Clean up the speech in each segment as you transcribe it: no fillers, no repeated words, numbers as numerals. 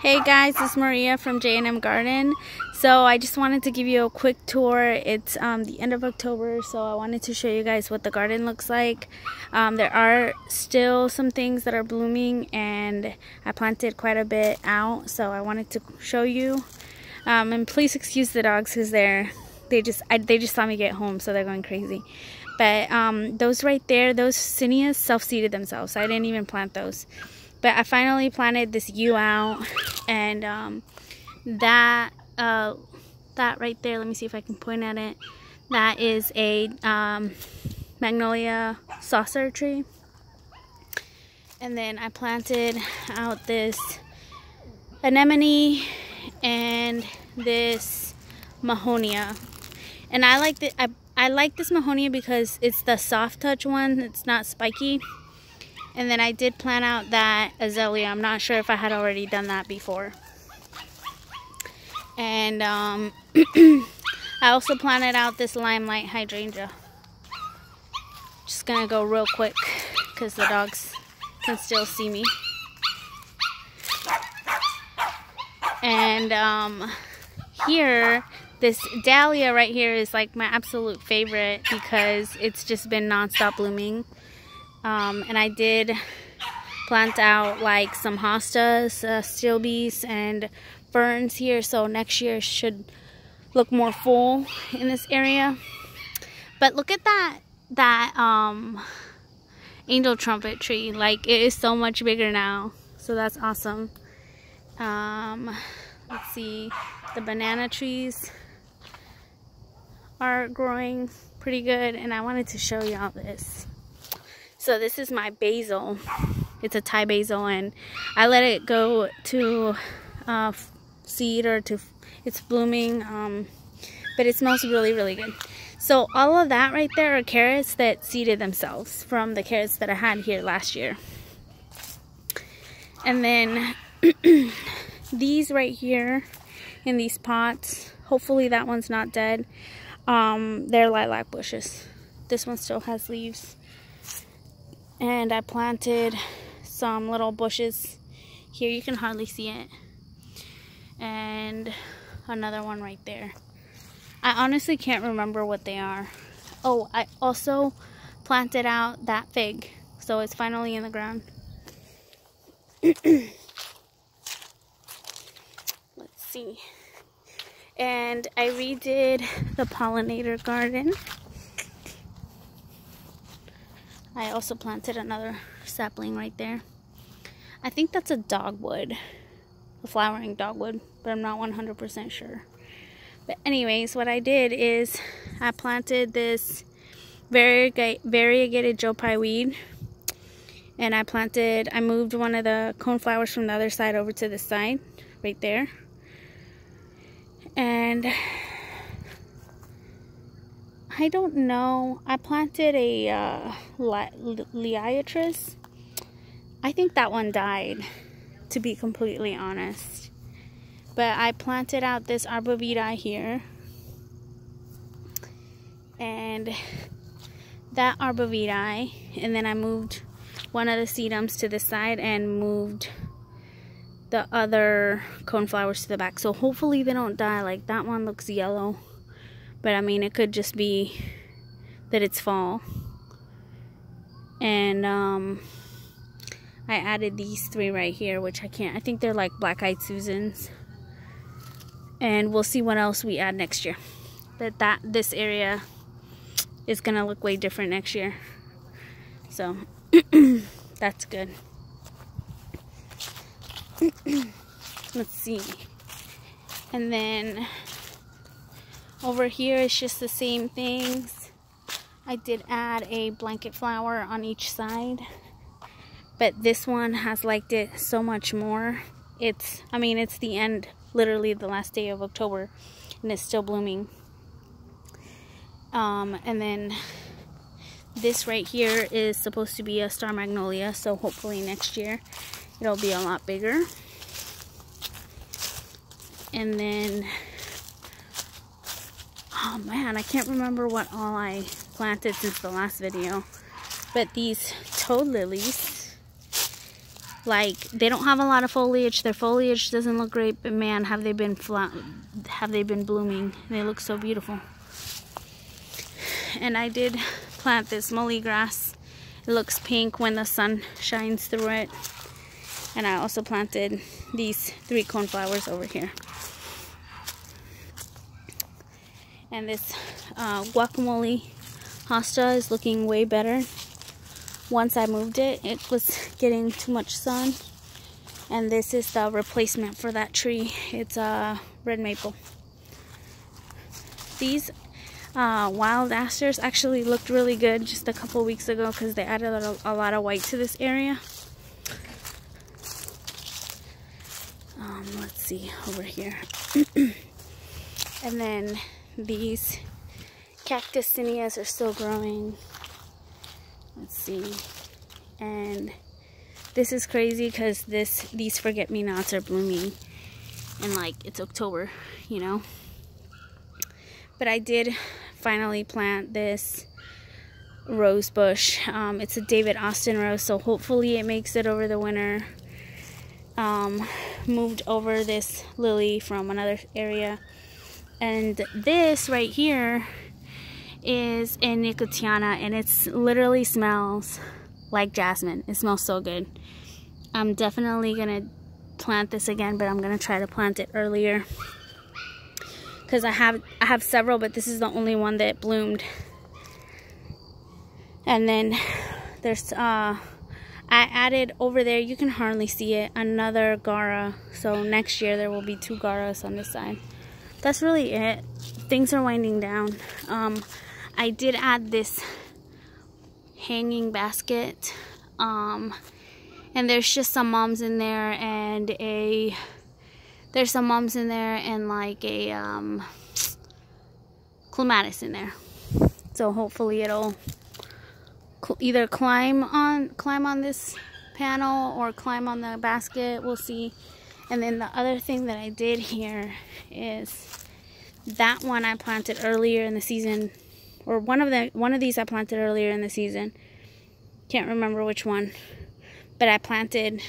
Hey guys, it's Maria from J&M Garden. So I just wanted to give you a quick tour. It's the end of October, so I wanted to show you guys what the garden looks like. There are still some things that are blooming, and I planted quite a bit out, so I wanted to show you. And please excuse the dogs because they just saw me get home, so they're going crazy. But those right there, those zinnias self-seeded themselves. I didn't even plant those. But I finally planted this yew out, and that right there, let me see if I can point at it. That is a magnolia saucer tree. And then I planted out this anemone and this mahonia. And I like this mahonia because it's the soft touch one. It's not spiky. And then I did plant out that azalea. I'm not sure if I had already done that before. And I also planted out this limelight hydrangea. Just gonna go real quick because the dogs can still see me. And here, this dahlia right here is like my absolute favorite because it's just been non-stop blooming. And I did plant out like some hostas, stilbes, and ferns here, so next year should look more full in this area. But look at that angel trumpet tree. Like, it is so much bigger now, so that's awesome. Let's see, the banana trees are growing pretty good, and I wanted to show you all this. So this is my basil. It's a Thai basil, and I let it go to seed, or to it's blooming, but it smells really, really good. So all of that right there are carrots that seeded themselves from the carrots that I had here last year. And then these right here in these pots, hopefully that one's not dead. They're lilac bushes. This one still has leaves. And I planted some little bushes here. You can hardly see it. And another one right there. I honestly can't remember what they are. Oh, I also planted out that fig. So it's finally in the ground. Let's see. And I redid the pollinator garden. I also planted another sapling right there. I think that's a dogwood, a flowering dogwood, but I'm not 100% sure. But anyways, what I did is I planted this variegated Joe Pye weed, and I moved one of the coneflowers from the other side over to this side, right there. And I don't know. I planted a Liatris. I think that one died, to be completely honest. But I planted out this Arbovitae here. And that Arbovitae. And then I moved one of the sedums to the side and moved the other coneflowers to the back. So hopefully they don't die. Like, that one looks yellow. But I mean, it could just be that it's fall. And I added these three right here, which I think they're like black-eyed Susans. And we'll see what else we add next year. But this area is gonna look way different next year. So that's good. Let's see. And then over here it's just the same things. I did add a blanket flower on each side, but this one has liked it so much more. It's the end, literally the last day of October, and it's still blooming. And then this right here is supposed to be a star magnolia, so hopefully next year it'll be a lot bigger. And then, oh man, I can't remember what all I planted since the last video. But these toad lilies Like, they don't have a lot of foliage. Their foliage doesn't look great, but man, have they been blooming. They look so beautiful. And I did plant this mully grass. It looks pink when the sun shines through it. And I also planted these 3 coneflowers over here. And this guacamole hosta is looking way better. Once I moved it, it was getting too much sun. And this is the replacement for that tree. It's a red maple. These wild asters actually looked really good just a couple weeks ago because they added a lot of white to this area. Let's see over here. And then these cactus zinnias are still growing. Let's see. And this is crazy because these forget-me-nots are blooming. And like, it's October, you know. But I did finally plant this rose bush. It's a David Austin rose, so hopefully it makes it over the winter. Moved over this lily from another area. And this right here is a Nicotiana, and it's literally smells like jasmine. It smells so good. I'm definitely gonna plant this again, but I'm gonna try to plant it earlier because I have several, but this is the only one that bloomed. And then there's I added over there, you can hardly see it, another Gara. So next year there will be 2 Garas on this side. That's really it. Things are winding down. I did add this hanging basket. And there's just some mums in there and there's some mums in there and like a clematis in there. So hopefully it'll either climb on this panel or climb on the basket. We'll see. And then the other thing that I did here is that one I planted earlier in the season, or one of these I planted earlier in the season. Can't remember which one, but I planted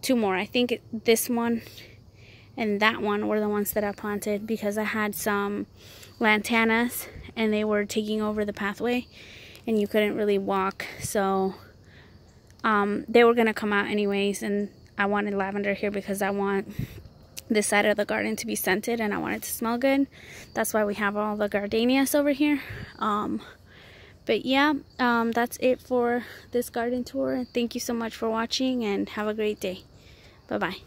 2 more. I think this one and that one were the ones that I planted because I had some lantanas and they were taking over the pathway and you couldn't really walk, so they were gonna come out anyways. And I wanted lavender here because I want this side of the garden to be scented and I want it to smell good. That's why we have all the gardenias over here. But yeah, that's it for this garden tour. Thank you so much for watching and have a great day. Bye-bye.